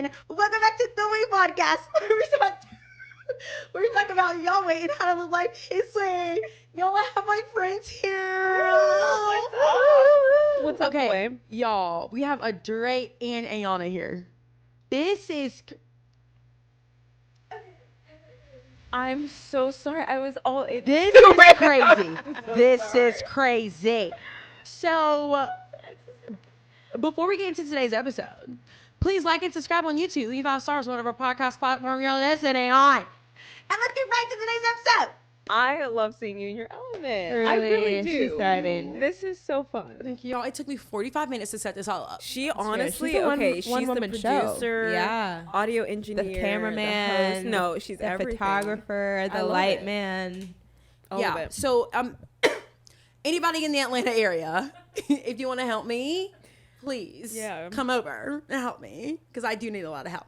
everyone. Welcome back to the We Podcast. We're talking about y'all waiting how to live life peacefully. Y'all, I have my friends here. What's up, okay, boy? y'all, we have a Dre and Ayana here. This is... I'm so sorry. I was all... This is crazy. This is crazy. So, before we get into today's episode, please like and subscribe on YouTube. Leave 5 stars, whatever podcast platform you're listening on. And let's get right to today's episode. I love seeing you in your element. Really, I really do. she's thriving. This is so fun. Thank you, y'all. It took me 45 minutes to set this all up. She honestly, She's a she's the one-woman show. producer, Yeah. audio engineer, The cameraman. the host. No, she's the everything. photographer, I the love light it. man. All yeah. of it. So, anybody in the Atlanta area, if you want to help me, please come over and help me because I do need a lot of help.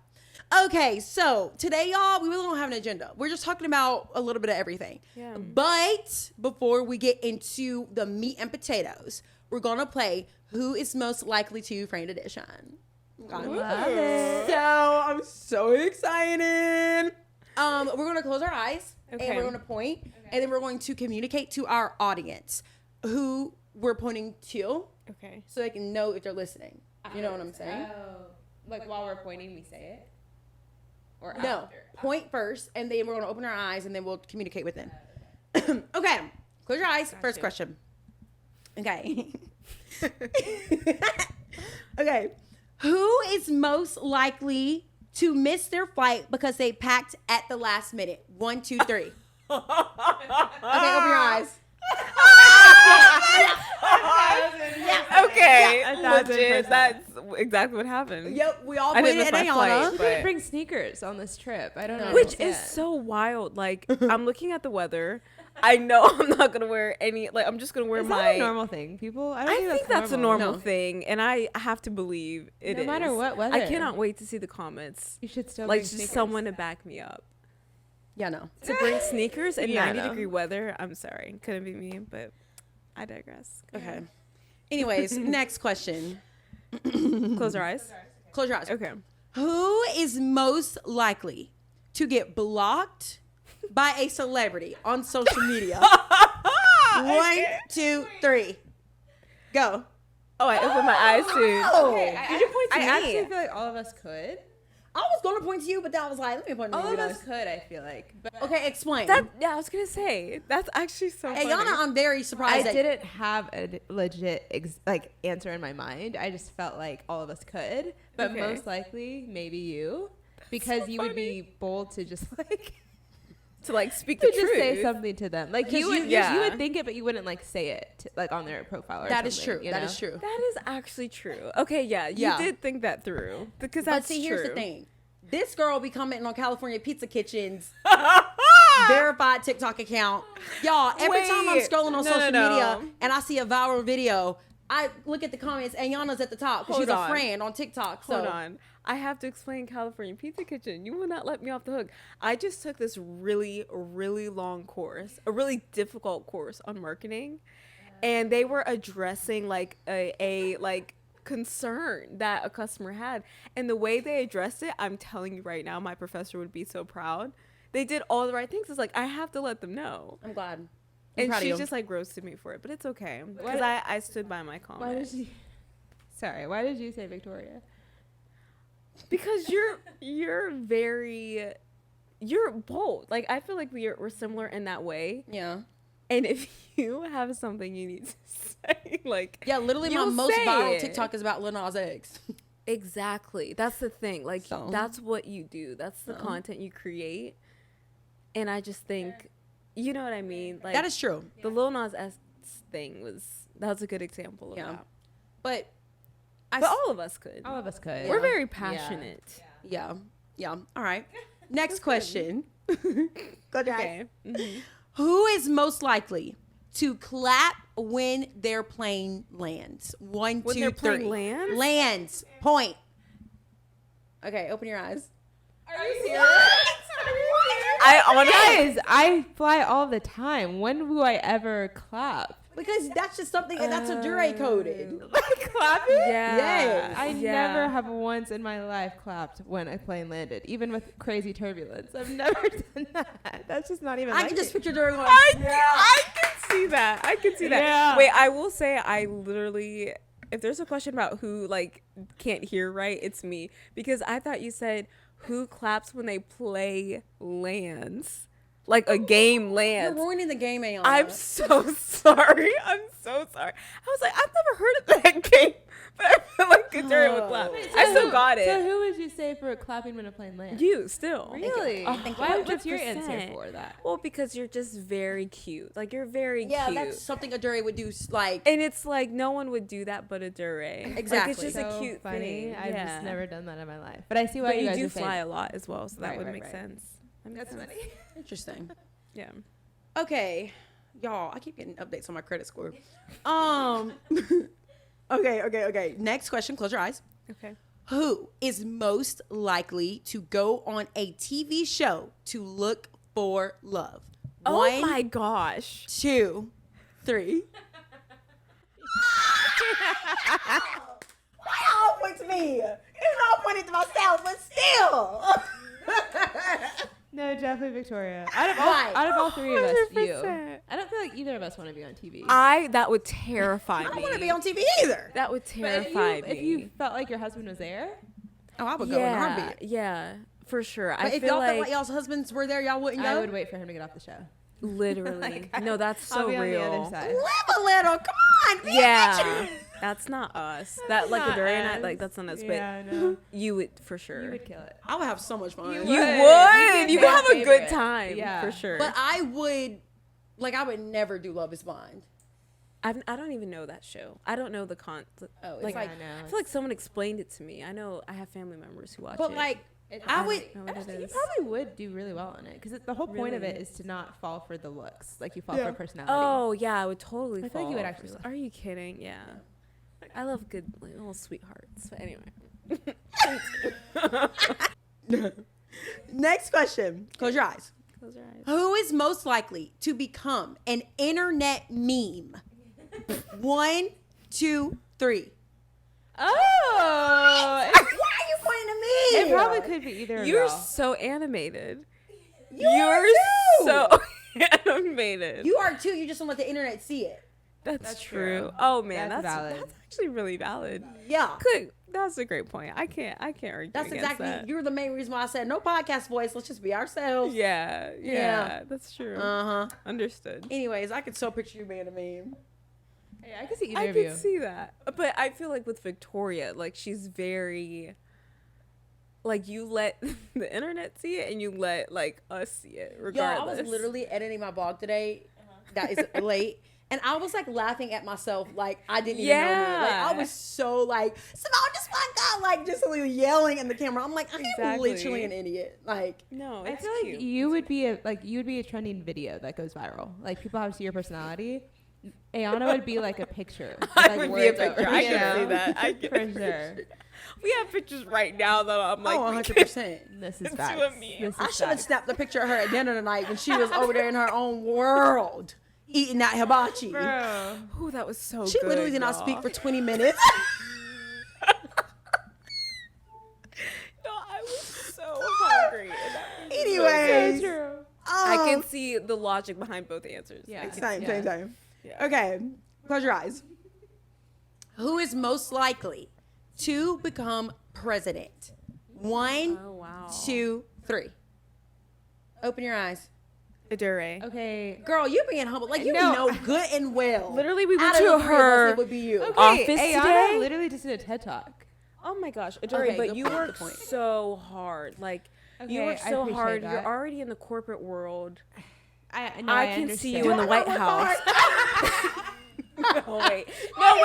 Okay, so today, y'all, we really don't have an agenda. We're just talking about a little bit of everything. Yeah. But before we get into the meat and potatoes, we're going to play Who is Most Likely to Framed Edition. Love it. So I'm so excited. We're going to close our eyes and we're going to point and then we're going to communicate to our audience who we're pointing to Okay. so they can know if they're listening. You know what I'm saying? Like while we're pointing, we say it? Or No, after? point first, and then we're going to open our eyes, and then we'll communicate with them. Okay, close your eyes. First question. Okay. Okay. Who is most likely to miss their flight because they packed at the last minute? 1, 2, 3. Okay, open your eyes. Okay, Yeah, 1000%. legit. That's exactly what happened. Yep, we all I didn't pointed miss at my Ayana. flight, We but- didn't bring sneakers on this trip. I don't know. Which is so wild. Like, I'm looking at the weather. I know I'm not gonna wear any. Like, I'm just gonna wear Is my. that a normal thing, people? I don't I think that's a normal No. thing, and I have to believe it No is. matter what weather. I cannot wait to see the comments. You should still Like, bring just sneakers. someone to back me up. Yeah, no. To bring sneakers in Yeah, 90-degree weather. I'm sorry, couldn't be me, but I digress. Okay. Anyways, next question. Close our eyes. Close your eyes. Okay. Who is most likely to get blocked by a celebrity on social media? 1, 2, 3. Go. Oh, I opened my eyes soon. Did you point to I me? I actually actually feel like all of us could. I was going to point to you, but that was like, let me point to All you of guys. us could, I feel like. But Okay, explain. Yeah, I was gonna say that's actually so funny. Ayana, I'm very I surprised. that- didn't have a legit answer in my mind. I just felt like all of us could, but Okay. most likely maybe you, because so you would funny. be bold to just like to like speak to the just truth. say something to them. Like you would, yeah. you would think it, but you wouldn't like say it like on their profile. Or That is something, true. you That know? is true. That is actually true. Okay, yeah, you Yeah. did think that through because But that's see, true. here's the thing. This girl be commenting on California Pizza Kitchen's verified TikTok account. Y'all, every time I'm Wait. scrolling on No, social no, media no. and I see a viral video, I look at the comments. Ayana's at the top because Hold she's a on. friend on TikTok. So Hold on. I have to explain California Pizza Kitchen. You will not let me off the hook. I just took this really, really long course, a really difficult course on marketing. And they were addressing like a like concern that a customer had. And the way they addressed it, I'm telling you right now, my professor would be so proud. They did all the right things. It's like, I have to let them know. I'm glad. I'm And proud of she you. just like roasted me for it, but it's okay. Because I stood by my comment. Why did you? Sorry, why did you say Victoria? Because you're bold. Like, I feel like we're similar in that way. Yeah. And if you have something you need to say, like, Yeah, literally my you'll most say viral it. TikTok is about Lil Nas X. Exactly. That's the thing. Like, So. that's what you do. That's the content you create. And I just think, you know what I mean? Like, That is true. the Lil Nas X thing that was a good example of Yeah. that. But But all of us could. All of us could. We're very passionate. yeah. Yeah. All right. Next question. Okay. Mhm. Who is most likely to clap when their plane lands? 1, When 2, their 3. plane lands? Lands. Point. Okay, open your eyes. Are you serious? I honestly, Guys, I fly all the time. When will I ever clap? Because that's just something that's a Dure coded. Like clapping? Yeah. Yes. I Yeah. never have once in my life clapped when a plane landed, even with crazy turbulence. I've never done that. That's just not even I like can just it. picture Dure going. I can see that. I can see that. Yeah. Wait, I will say I literally, if there's a question about who like can't hear right, it's me, because I thought you said who claps when they play lands, like a game You're lands. ruining the game, Ayana. I'm so sorry. I'm so sorry. I was like, I've never heard of that game, but I feel like Kaduri would clap. Wait, I still got So it. who would you say for clapping when a plane lands? You still. Really? Thank you. What's your 100%. answer for that? Well, because you're just very cute. Like, you're very Yeah, cute. that's something a Dure would do. Like, And it's like no one would do that but a Dure. Like, Exactly. it's just So a cute funny. thing. I've Yeah. just never done that in my life. But I see why But you you guys do are saying fly it. a lot as well, so that Right, would right, make right. sense. That makes That's sense. funny. interesting. Yeah. Okay, y'all, I keep getting updates on my credit score. Okay. Next question. Close your eyes. Okay. Who is most likely to go on a TV show to look for love? Oh One, my gosh. 2, 3. Why all point to me? It's all pointed to myself, but still. No, definitely Victoria. Why? Out of all three of us, you. 100%. I don't feel like either of us want to be on TV. That would terrify I me. don't want to be on TV either. That would But terrify me. if you felt like your husband was there, Oh, I would go in a heartbeat. Yeah, for sure. But I if feel y'all like, felt like y'all's husbands were there, y'all wouldn't go? I would wait for him to get off the show. literally. No, that's so I'll be real. on the other side. Live a little. Come on. Be a Yeah. bitch. That's not us. That like the Not Durian night, us. like that's not us. Yeah, But no. you would for sure. You would kill it. I would have so much fun. You You would. would. You You'd would have be a my good favorite. time. Yeah. For sure. But I would never do Love is Blind. I don't even know that show. I don't know the Oh, it's like like- I know. I feel like someone explained it to me. I know I have family members who watch But it. like, It- I don't would. know what it You is. probably would do really well on it because the whole point of Really? it is to not fall for the looks. Like you fall Yeah. for personality. Oh yeah, I would totally. I feel like you would fall actually for- love Are you kidding? Yeah. I love good like, little sweethearts. But anyway. Next question. Close your eyes. Close your eyes. Who is most likely to become an internet meme? 1, 2, 3. Oh, Why are you pointing to me? it probably could be either. of You're y'all. so animated. You're You're too. so animated. You are too. You just don't let the internet see it. That's true. true. Oh man, That's that's valid. That's actually really valid. Yeah. Good. That's a great point. I can't argue That's against exactly. that. You're the main reason why I said no podcast voice. Let's just be ourselves. Yeah, Yeah. that's true. Uh huh. Understood. Anyways, I could so picture you being a meme. Hey, I can see either I of you. could see that, but I feel like with Victoria, like she's very, like you let the internet see it and you let like us see it. Yo, Regardless, I was literally editing my blog today. That is late. And I was like laughing at myself, like I didn't even know me. Like I Yeah. was so like, Simone, just one God, like just yelling in the camera. I'm like, I'm Exactly. literally an idiot. Like, no. I It's feel cute. like you would be a trending video that goes viral. Like people have to see your personality. Ayana would be like a picture. with, I like, would be a words over picture. it, I you can see know? that. I can For sure. We have pictures right now that I'm like, oh, we 100%. This is It's facts. you and me. This is I should have facts. snapped a picture of her at dinner tonight when she was over there in her own world eating that hibachi. Bro. Ooh, that was so She good. literally did not y'all. speak for 20 minutes. No, I was so hungry. and that was so Anyways, good. I can see the logic behind both answers. Yeah. I can Same, see same, that. same. Yeah. Okay, close your eyes. Who is most likely to become president? 1, Oh wow. 2, 3. Open your eyes. Adure. Okay. Girl, you being humble. Like, you No. know good and well. Literally, we out went of to the three of us, her it would be you. Okay, office Ayana today? literally just did a TED talk. Oh my gosh, Adore, Okay, but good you point, good work point. so hard. Like you Okay, work I so appreciate hard. You're that. already in the corporate world. I can see understand. you in the Do I White work House. hard? No, wait. No,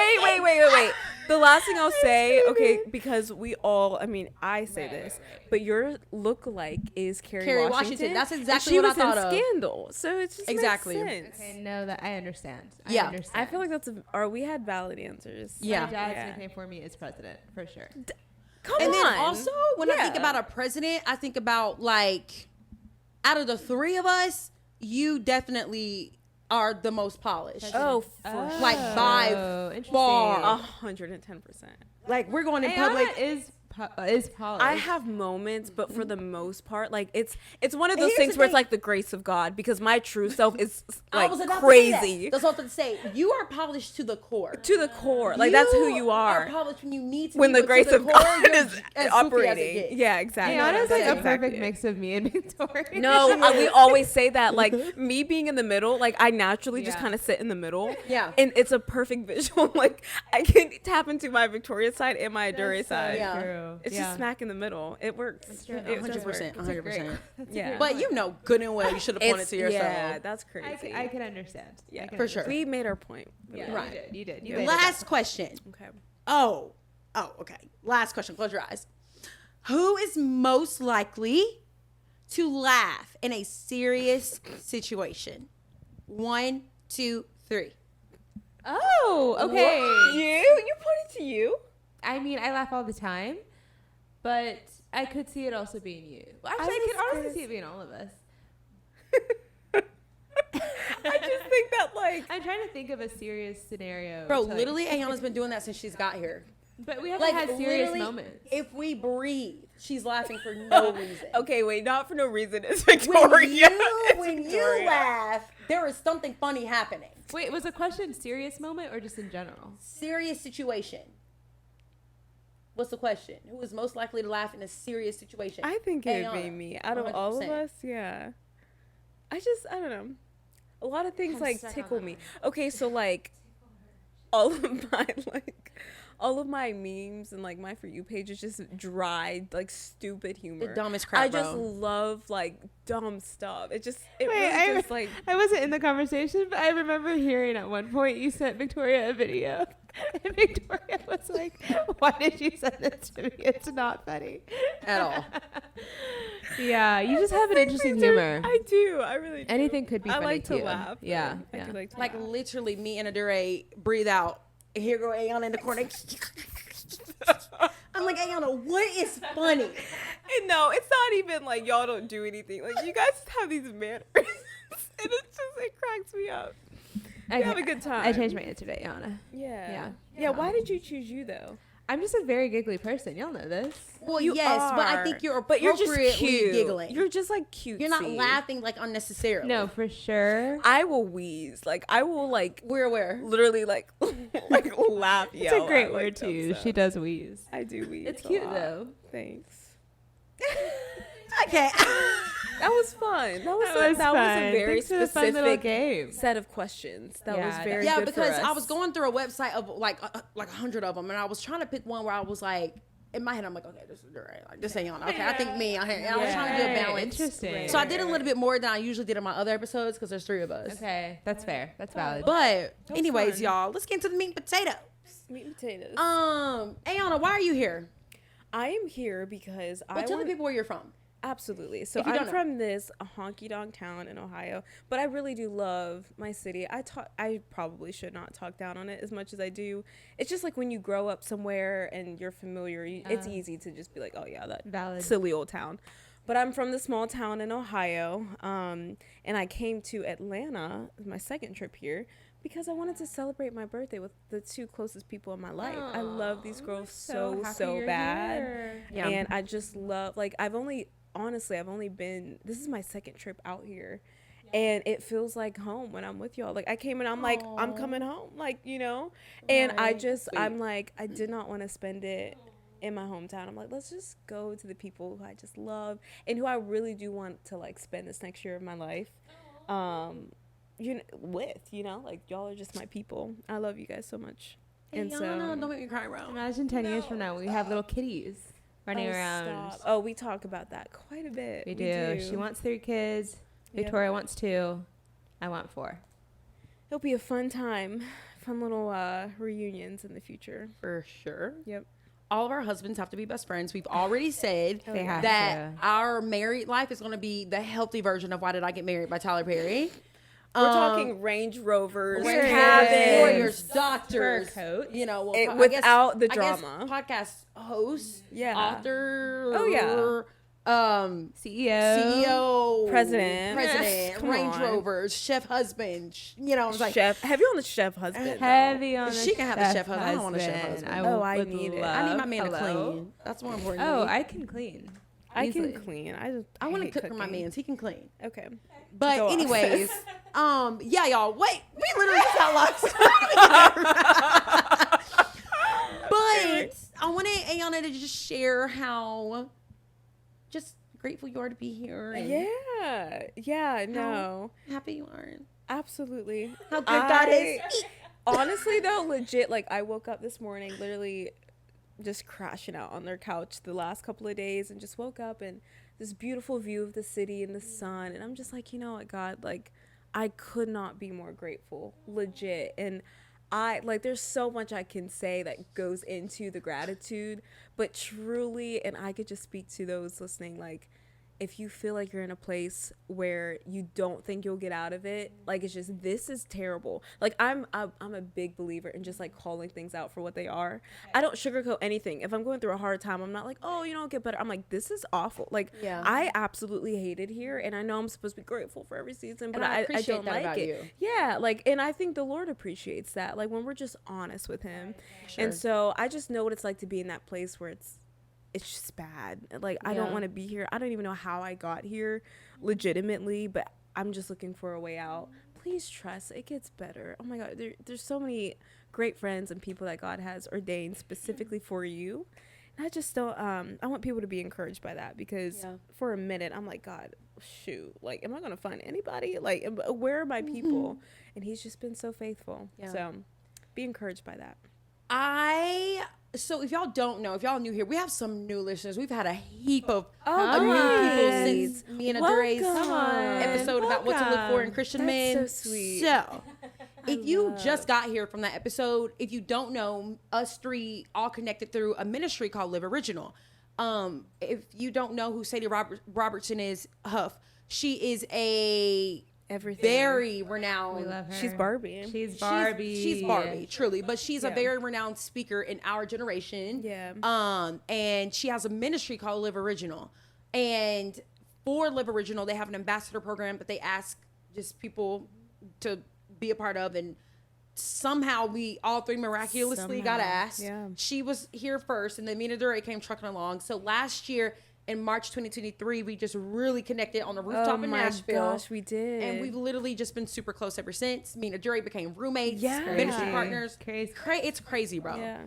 wait. The last thing I'll say, okay, because we all, I mean, I say this, but your look-alike is Kerry Washington. That's and exactly she what I was thought in of. Scandal, so it's just Exactly. makes sense. Okay, no, that I understand. Yeah. I understand. I feel like that's we had valid answers. Yeah. My dad's Yeah. nickname for me is president, for sure. Come And on. then also, when I think Yeah. about a president, I think about, like, out of the three of us, you definitely are the most polished. Oh, Like by interesting. far. 110%. Like we're going in public. Is polished. I have moments, but for the most part, like it's one of those Here's things the where it's thing. like the grace of God, because my true self is I like was about crazy To say that. That's what I was about to say. You are polished to the core. to the core. Like that's who you are. Polished when you need to. When be, the but grace to the of core, God you're is as goofy as it operating. gets. Yeah, exactly. Ayana's like a That's perfect exactly it. mix of me and Victoria. No, we always say that. Like me being in the middle, like I naturally just Yeah. kind of sit in the middle. Yeah. And it's a perfect visual. Like I can tap into my Victoria side and my Adore That's so side. Yeah. true. It's just smack in the middle. It works. true. It does 100%. work. 100%. Yeah. But you know good and well you should have pointed to yourself. Yeah, that's crazy. I can understand. Yeah, I can for sure. understand. We made our point. Yeah, Right. You did. Yeah. You Last question. Okay. Oh, okay. Last question. Close your eyes. Who is most likely to laugh in a serious situation? 1, 2, 3. Oh, okay. You pointed to you. I mean, I laugh all the time, but I could see it also being you. Well, actually, I was could honestly gonna see it being all of us. I just think that like I'm trying to think of a serious scenario. Bro, to, like, literally, Ayana's been doing that since she's got here. but we haven't had serious literally, moments. If we breathe, she's laughing for no reason. okay, wait, not for no reason. It's When Victoria. when you Victoria. laugh, there is something funny happening. Wait, was the question serious moment or just in general? Serious situation. What's the question? Who is most likely to laugh in a serious situation? I think it would be Ayana. me. Out of all of 100%. us, yeah. I don't know. A lot of things I'm like stuck on tickle that me. one. Okay, so like all of my memes and like my For You page is just dry, like stupid humor. The dumbest crap, I just bro. love like dumb stuff. It Wait, really just like I wasn't in the conversation, but I remember hearing at one point you sent Victoria a video. And Victoria was like, why did you send this to me? It's not funny. At all. Yeah, you just have an interesting things are- humor. I do. I really do. Anything could be I funny like to you. laugh. Yeah. I yeah. do like to Like laugh. literally, me and Adore breathe out. And here go Ayana in the corner. I'm like, Ayana, what is funny? And no, it's not even like y'all don't do anything. Like you guys have these manners, and it cracks me up. You have a good time. I changed my answer to Ayana. Yeah. Yeah. Why did you choose you though? I'm just a very giggly person. Y'all know this. Well, You yes, but I are, think you're but you're just appropriately cute. giggling. You're just like cute. You're not laughing like unnecessarily. No, for sure. I will wheeze. Like I will like We're aware. literally like like laugh. It's a great word to use. She does wheeze. I do wheeze. It's a cute lot. though. Thanks. Okay. That was fun. That was a fun. very Thanks for the fun little specific game. set of questions. That was Yeah, very Yeah, good because for us. I was going through a website of like 100 of them, and I was trying to pick one where I was like, in my head, I'm like, okay, this is right. Like this ain't on. Okay, I think me. And I was trying to do a Right, balance. Interesting. So I did a little bit more than I usually did in my other episodes because there's 3 of us. Okay, that's fair. That's valid. But was anyways, fun. y'all, let's get into the meat and potatoes. meat and potatoes. Ayana, why are you here? I am here because But tell the people where you're from. Absolutely. So If you I'm don't know. from this honky donk town in Ohio, but I really do love my city. I probably should not talk down on it as much as I do. It's just like when you grow up somewhere and you're familiar, it's easy to just be like, oh yeah, that Valid. silly old town. But I'm from the small town in Ohio, and I came to Atlanta, my second trip here, because I wanted to celebrate my birthday with the 2 closest people in my life. I love these girls so happy bad. you're Yeah. And I just love, like, I've only been, this is my second trip out here, and it feels like home when I'm with y'all. Like I came and I'm like, I'm coming home, like, you know. And I'm like, I did not want to spend it in my hometown. I'm like, let's just go to the people who I just love and who I really do want to like spend this next year of my life like y'all are just my people. I love you guys so much. And Ayana, don't make me cry, bro. Imagine 10 years from now we have little kitties running Oh, around. stop. Oh, we talk about that quite a bit. We do. She wants 3 kids. Yep. Victoria wants 2. I want 4. It'll be a fun time. Fun little reunions in the future. For sure. Yep. All of our husbands have to be best friends. We've already said They have that to. our married life is going to be the healthy version of Why Did I Get Married by Tyler Perry. We're talking Range Rovers, We're cabins, lawyers, doctors, Fur coats. you know, Without the I guess drama. podcast hosts, Yeah. author, Oh, yeah. CEO, President, President, Come Range on. Rovers, chef husband. You know, I was like, Chef, heavy on the chef husband. Heavy on the She can have the chef husband. I don't want a chef husband. I would need it. I need my love- man to hello? clean. That's more important. Oh, to me. I can clean. I Easily. can clean. I want to hate cook for my cooking. man's. He can clean. Okay. But Go off. anyways, yeah, y'all. Wait, we literally just got lost. But I wanted Ayana to just share how just grateful you are to be here. And Yeah. No. happy you are. Absolutely. How good God is. Honestly, though, legit, like, I woke up this morning literally just crashing out on their couch the last couple of days and just woke up and this beautiful view of the city and the sun. And I'm just like, you know what, God, like, I could not be more grateful, legit. And there's so much I can say that goes into the gratitude, but truly, and I could just speak to those listening, like, if you feel like you're in a place where you don't think you'll get out of it, like, it's just, this is terrible. Like, I'm a big believer in just, like, calling things out for what they are. I don't sugarcoat anything. If I'm going through a hard time, I'm not like, oh, you know, get better. I'm like, this is awful. Like, Yeah. I absolutely hate it here, and I know I'm supposed to be grateful for every season, but And I I appreciate don't that like about it. you. Yeah, like, and I think the Lord appreciates that, like, when we're just honest with him. Sure. And so I just know what it's like to be in that place where it's just bad. Like, I don't Yeah. want to be here. I don't even know how I got here legitimately, but I'm just looking for a way out. Please trust it gets better. Oh my God, there's so many great friends and people that God has ordained specifically for you. And I just don't I want people to be encouraged by that, because for a minute I'm like, God, shoot, like, am I gonna find anybody? Like, where are my people? And he's just been so faithful. Yeah. So be encouraged by that. So if y'all don't know, if y'all new here, we have some new listeners. We've had a heap of Oh, new people nice. since me and Adore's Welcome. episode about what to look for in Welcome. Christian That's men. so sweet. So if you just got here from that episode, if you don't know, us three all connected through a ministry called Live Original. If you don't know who Sadie Robertson is, Huff, she is a Everything. very renowned. We love her. She's Barbie. She's Barbie. She's Barbie, truly, but she's a Yeah. very renowned speaker in our generation. Yeah. And she has a ministry called Live Original, and for Live Original, they have an ambassador program that they ask just people to be a part of, and somehow we all three miraculously got asked. Yeah. She was here first, and then me and Adore came trucking along. So last year in March 2023, we just really connected on the rooftop in Nashville. Gosh, we did. And we've literally just been super close ever since. Me and Adore became roommates, Yeah. ministry Crazy. partners. Crazy. It's crazy, bro. Yeah.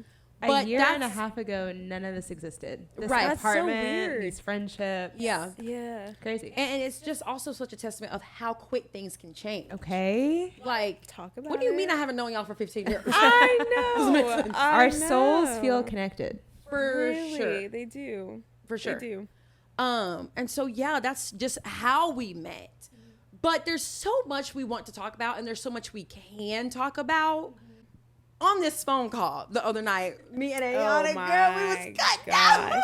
But A year and a that's- half ago, none of this existed. This Right. That's so apartment, weird. these friendships. Yeah. Yeah. Crazy. And it's just also such a testament of how quick things can change. Okay. Like, Talk about what do you it. mean I haven't known y'all for 15 years? I know. Our souls feel connected. For really, sure. They do. For sure. They do. And so, yeah, that's just how we met. But there's so much we want to talk about, and there's so much we can talk about. On this phone call the other night, me and Ayana, girl, we was cut down.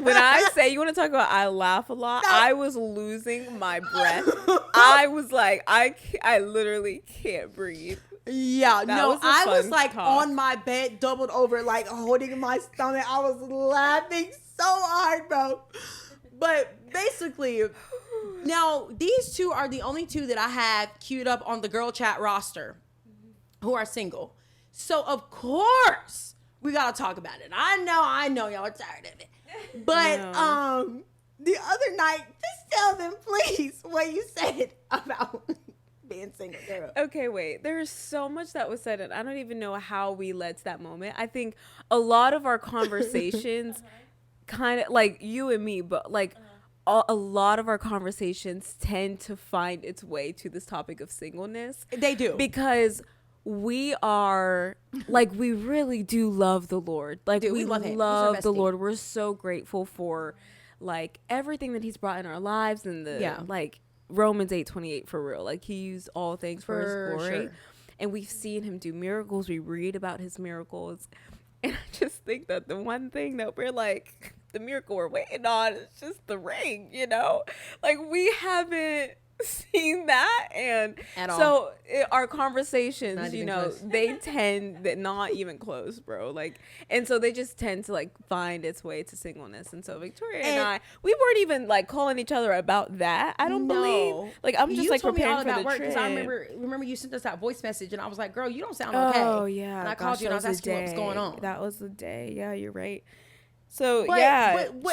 When I say you want to talk about I laugh a lot, I was losing my breath. I was like, I literally can't breathe. Yeah, That no, was a I was fun like talk. on my bed, doubled over, like holding my stomach. I was laughing so hard, bro. But basically, now these two are the only two that I have queued up on the girl chat roster who are single. So of course we gotta talk about it. I know y'all are tired of it. But No. the other night, just tell them please what you said about being single, girl. Okay, wait. There's so much that was said, and I don't even know how we led to that moment. I think a lot of our conversations, kind of like you and me, but like a lot of our conversations tend to find its way to this topic of singleness. They do. Because we are like, we really do love the Lord. Like, Dude, we we love him. He's our love the bestie. Lord. We're so grateful for like everything that he's brought in our lives, and the like Romans 8:28 for real. Like, he used all things for his For glory. sure. And we've seen him do miracles. We read about his miracles. And I just think that the one thing that we're like, the miracle we're waiting on is just the ring, you know? Like, we haven't seen that, and At all. so our conversations, Not you even know, close. they tend that not even close, bro. Like, and so they just tend to like find its way to singleness. And so Victoria and I, we weren't even like calling each other about that. I don't believe. Like, I'm just you like told me all preparing for about the work trip. because I remember you sent us that voice message and I was like, girl, you don't sound Oh okay. yeah, And I called you and I was that asking what was going on. That was the day. Yeah, you're right. So But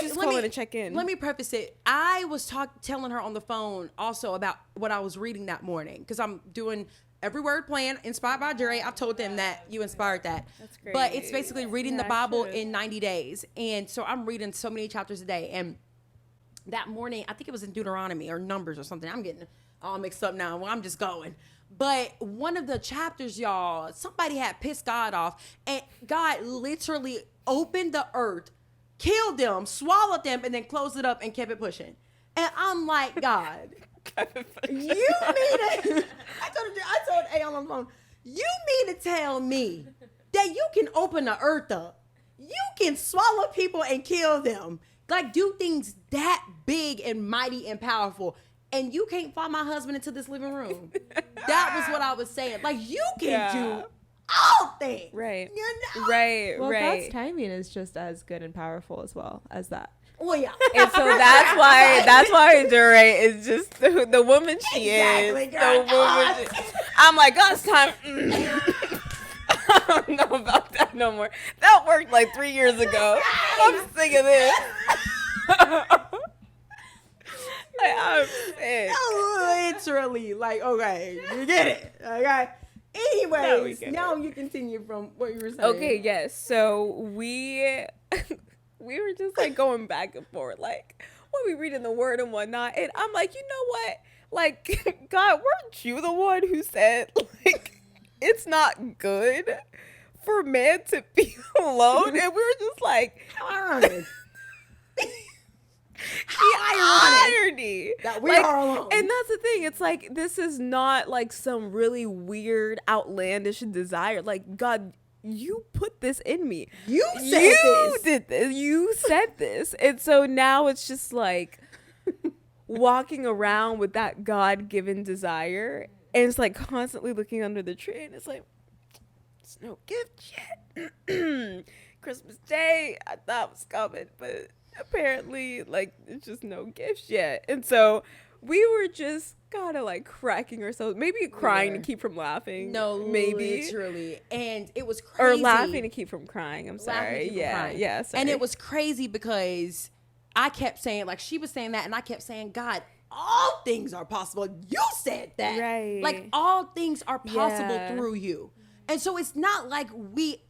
she's let calling me to check in. Let me preface it. I was telling her on the phone also about what I was reading that morning because I'm doing Every Word Plan inspired by Dre. I told them that you inspired that. That's great. But it's basically reading Yeah, the I Bible should. in 90 days. And so I'm reading so many chapters a day. And that morning, I think it was in Deuteronomy or Numbers or something. I'm getting all mixed up now. Well, I'm just going. But one of the chapters, y'all, somebody had pissed God off. And God literally opened the earth, killed them, swallowed them, and then closed it up and kept it pushing. And I'm like, God, you mean to, I told A on the phone, you mean to tell me that you can open the earth up, you can swallow people and kill them, like do things that big and mighty and powerful, and you can't follow my husband into this living room? That was what I was saying. Like, you can do all things. Right. You know? Right. Well, right. God's timing is just as good and powerful as well as that. Well, yeah. And so that's why Dure is just the woman she Exactly, is. girl. The woman. I'm like, God's time. I don't know about that no more. That worked like 3 years ago. I'm sick of this. Like, I'm sick. Literally, like, okay, you get it. Okay. Anyways, now you continue from what you were saying. Okay, yes. So we were just like going back and forth, like when we reading the word and whatnot. And I'm like, you know what? Like, God, weren't you the one who said like it's not good for man to be alone? And we were just like, How ironic. irony That we like, are alone. And that's the thing, it's like this is not like some really weird outlandish desire. Like, God, you put this in me, you did this, you said this. And so now it's just like walking around with that God-given desire, and it's like constantly looking under the tree, and it's like, it's no gift yet. Christmas Day I thought was coming, but apparently like it's just no gifts yet. And so we were just kind of like cracking ourselves, maybe crying to keep from laughing. No, maybe literally. And it was crazy. or laughing to keep from crying. I'm sorry. Crying. Yeah. Sorry. And it was crazy because I kept saying, like, she was saying that, and I kept saying, God, all things are possible. You said that. Right. Like, all things are possible Yeah. through you. And so it's not like we,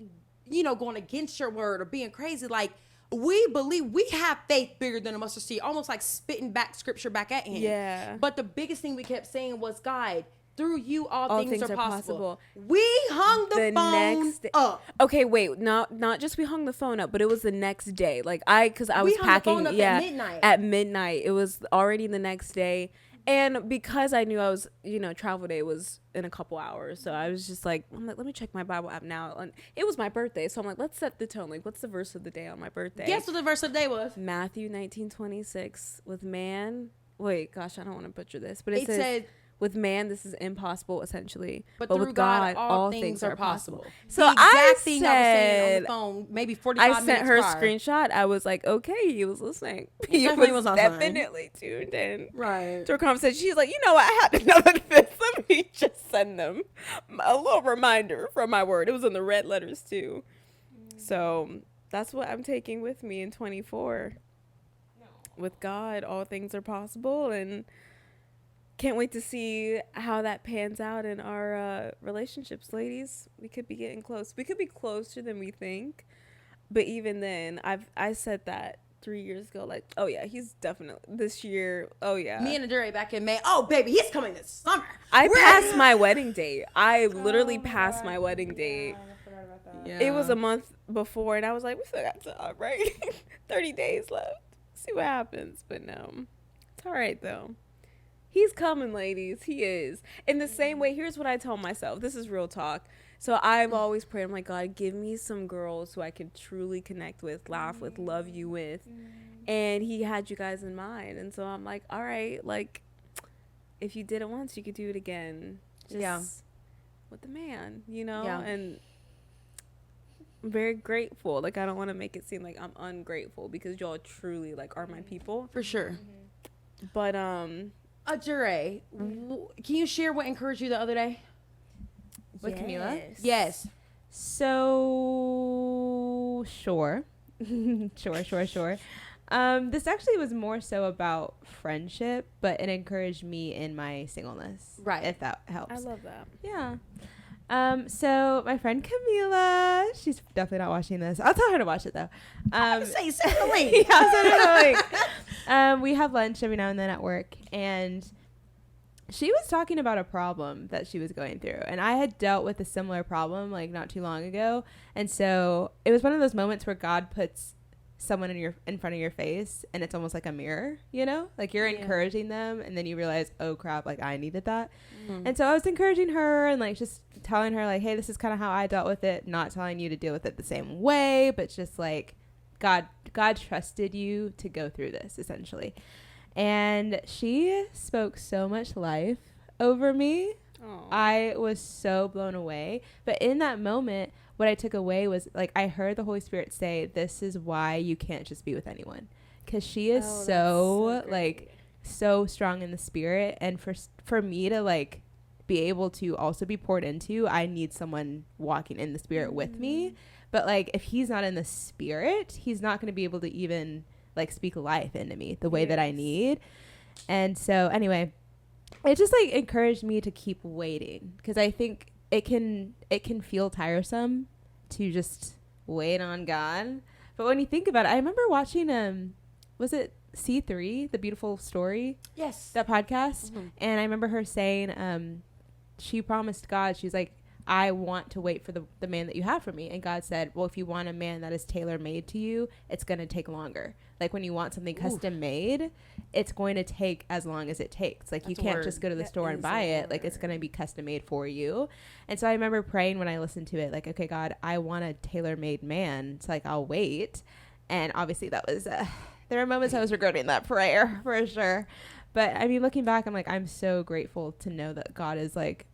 going against your word or being crazy. Like, we believe, we have faith bigger than a mustard seed, almost like spitting back scripture back at him. Yeah. But the biggest thing we kept saying was, God, through you, all things are possible. possible. We hung the phone up. Okay, wait, not just we hung the phone up, but it was the next day. Like because I was We hung the packing. phone up yeah, at midnight. At midnight, it was already the next day, and because I knew I was, travel day was in a couple hours, so I was just like, let me check my Bible app now. And it was my birthday, so I'm like, let's set the tone. Like, what's the verse of the day on my birthday? Guess what the verse of the day was? Matthew 19:26. With man, wait, gosh, I don't want to butcher this, but It says, said, with man, this is impossible, essentially. but But through with God, God, all things are possible. So the exact I thing I was saying on said, the phone, maybe 45 I minutes sent her a prior. screenshot. I was like, okay, he was listening. He definitely was on time. definitely tuned in Right. to our conversation. She's like, you know what? I had another this. Let me just send them a little reminder from my word. It was in the red letters too. So that's what I'm taking with me in 24. With God, all things are possible, and can't wait to see how that pans out in our relationships, ladies. We could be getting close. We could be closer than we think, but even then, I said that 3 years ago. Like, oh yeah, he's definitely this year. Oh yeah, Me and Adure back in May. Oh, baby, he's coming this summer. I passed my wedding date. I literally passed my wedding date. Yeah. It was a month before, and I was like, we still got time, right? 30 days left. See what happens. But no, it's all right though. He's coming, ladies. He is. In the same way, here's what I tell myself. This is real talk. So I've always prayed, I'm like, God, give me some girls who I can truly connect with, laugh with, love you with. And he had you guys in mind. And so I'm like, all right, like, if you did it once, you could do it again. Just Yeah. with the man, you know? Yeah. And I'm very grateful. Like, I don't want to make it seem like I'm ungrateful because y'all truly, like, are my people. For sure. But, Jure, can you share what encouraged you the other day? With Camila? Yes. So sure. Sure. This actually was more so about friendship, but it encouraged me in my singleness. Right. If that helps. I love that. Yeah. So my friend Camila, she's definitely not watching this. I'll tell her to watch it though. Say the link. Yeah, send her the link. We have lunch every now and then at work, and she was talking about a problem that she was going through, and I had dealt with a similar problem like not too long ago, and so it was one of those moments where God puts someone in front of your face, and it's almost like a mirror, you know, like you're encouraging them, and then you realize, oh crap, like I needed that. And so I was encouraging her and like just telling her like, hey, this is kind of how I dealt with it, not telling you to deal with it the same way, but just like God trusted you to go through this essentially. And she spoke so much life over me. Aww. I was so blown away. But in that moment, what I took away was like I heard the Holy Spirit say, this is why you can't just be with anyone. Because she is so like so strong in the spirit. And for me to like be able to also be poured into, I need someone walking in the spirit with me. But like if he's not in the spirit, he's not going to be able to even like speak life into me the way that I need. And so anyway, it just like encouraged me to keep waiting, because I think it can feel tiresome to just wait on God. But when you think about it, I remember watching was it C3, The Beautiful Story? Yes. That podcast. And I remember her saying she promised God, she's like, I want to wait for the man that you have for me. And God said, well, if you want a man that is tailor-made to you, it's going to take longer. Like when you want something custom made, it's going to take as long as it takes. Like you can't just go to the store and buy it. Like it's going to be custom made for you. And so I remember praying when I listened to it, like, okay, God, I want a tailor-made man. So like, I'll wait. And obviously that was, there were moments I was regretting that prayer for sure. But I mean, looking back, I'm like, I'm so grateful to know that God is like,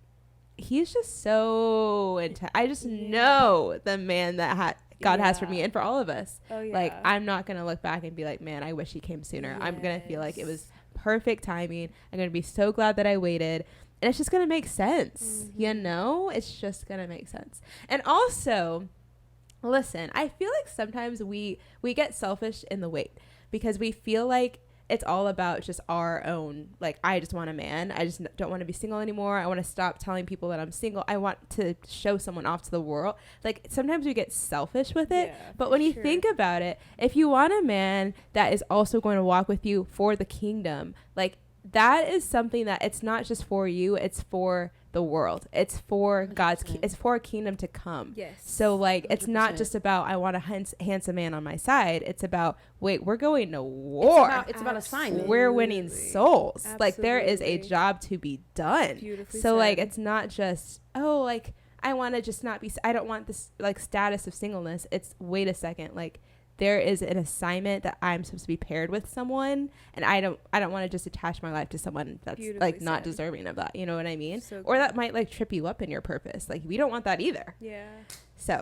he's just so I just know the man that God has for me and for all of us. Like I'm not gonna look back and be like, man, I wish he came sooner. I'm gonna feel like it was perfect timing. I'm gonna be so glad that I waited, and it's just gonna make sense. You know, it's just gonna make sense. And also, listen, I feel like sometimes we get selfish in the wait, because we feel like it's all about just our own, like, I just want a man. I just don't want to be single anymore. I want to stop telling people that I'm single. I want to show someone off to the world. Like, sometimes we get selfish with it. But when you think about it, if you want a man that is also going to walk with you for the kingdom, like, that is something that it's not just for you. It's for the world. It's for God's it's for a kingdom to come. So like 100%. It's not just about I want a handsome man on my side. It's about, wait, we're going to war. It's about assignment. We're winning souls. Like there is a job to be done. So like it's not just, oh, like I want to just not be, I don't want this like status of singleness. It's, wait a second, like there is an assignment that I'm supposed to be paired with someone, and I don't want to just attach my life to someone that's like not deserving of that. You know what I mean? Or that might like trip you up in your purpose. Like we don't want that either. So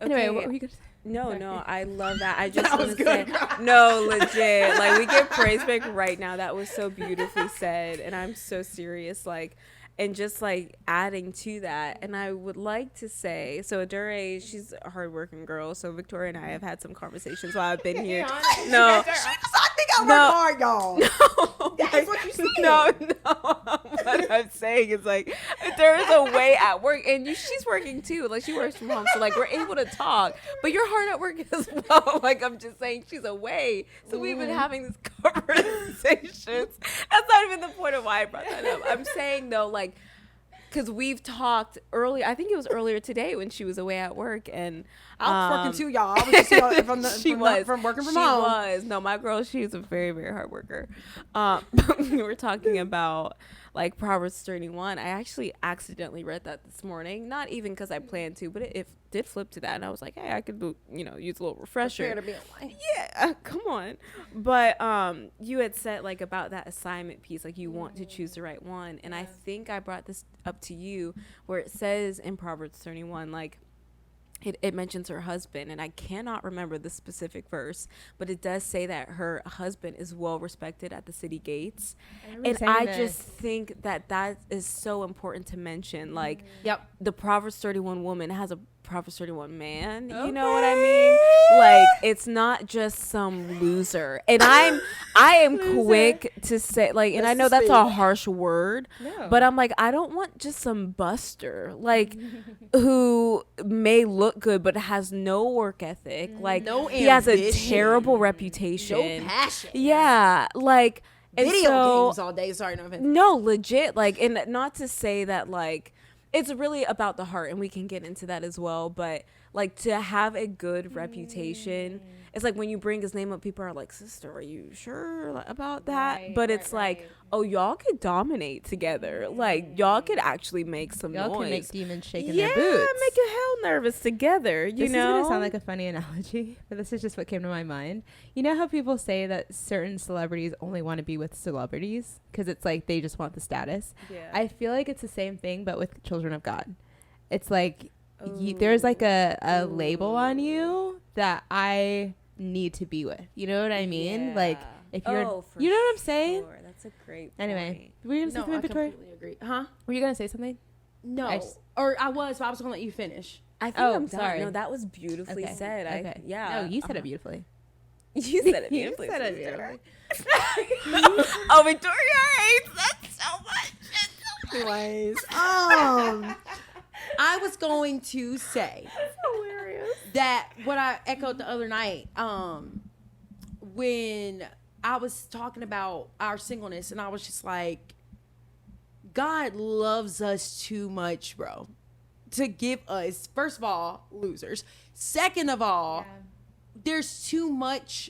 anyway, what were you gonna say? No, I love that. I just want to say, no, legit. Like we get praise break right now. That was so beautifully said, and I'm so serious. Like. And just like adding to that, and I would like to say, so Dure, she's a hardworking girl. So Victoria and I have had some conversations while I've been here. No, I think I work hard, y'all. No, that's what you said. No. What I'm saying is like there is a way at work, and she's working too. Like she works from home, so like we're able to talk. But you're hard at work as well. Like I'm just saying, she's away, so we've been having these conversations. That's not even the point of why I brought that up. I'm saying though, like. Because we've talked earlier, I think it was earlier today when she was away at work, and I was working too, y'all. I was just from working from home. She was. No, my girl, she's a very, very hard worker. We were talking about like Proverbs 31. I actually accidentally read that this morning, not even because I planned to, but it did flip to that, and I was like, hey, I could do, use a little refresher. Prepare to be online. Yeah, come on. But you had said like about that assignment piece, like you want to choose the right one, and I think I brought this up to you where it says in Proverbs 31, like it mentions her husband, and I cannot remember the specific verse, but it does say that her husband is well respected at the city gates. And I just think that is so important to mention. Like, the Proverbs 31 woman has a Proverbs 31 man. You know what I mean? Like, it's not just some loser. And I am quick to say, like, and I know that's a harsh word, but I'm like, I don't want just some buster, like, who may look good but has no work ethic. Like, no he has a terrible reputation. No passion. Yeah, like, Video games all day. Sorry, no offense. no, legit. Like, and not to say that, like, it's really about the heart, and we can get into that as well. But like, to have a good reputation, it's like when you bring his name up, people are like, sister, are you sure about that? But it's like, oh, y'all could dominate together. Like, y'all could actually make some Y'all noise. can make demons shake in their boots. Yeah, make a hell nervous together, This know? is going to sound like a funny analogy, but this is just what came to my mind. You know how people say that certain celebrities only want to be with celebrities because it's like they just want the status? Yeah. I feel like it's the same thing, but with children of God. It's like there's like a label on you that I need to be with. You know what I mean? Yeah. Like, if you're, you know what I'm saying? That's a great Anyway, were you going to say something, I Victoria? completely agree. Huh? Were you going to say something? No. I just- Or I was, but I was going to let you finish. I think Oh, I'm done. sorry. No, that was beautifully Okay. said. Okay. No, you said it beautifully. You said it You beautifully. said it sister. beautifully. Oh, Victoria hates that so much. Anyways, I was going to say Hilarious. that what I echoed the other night, when I was talking about our singleness, and I was just like, God loves us too much, bro, to give us, first of all, losers. Second of all, there's too much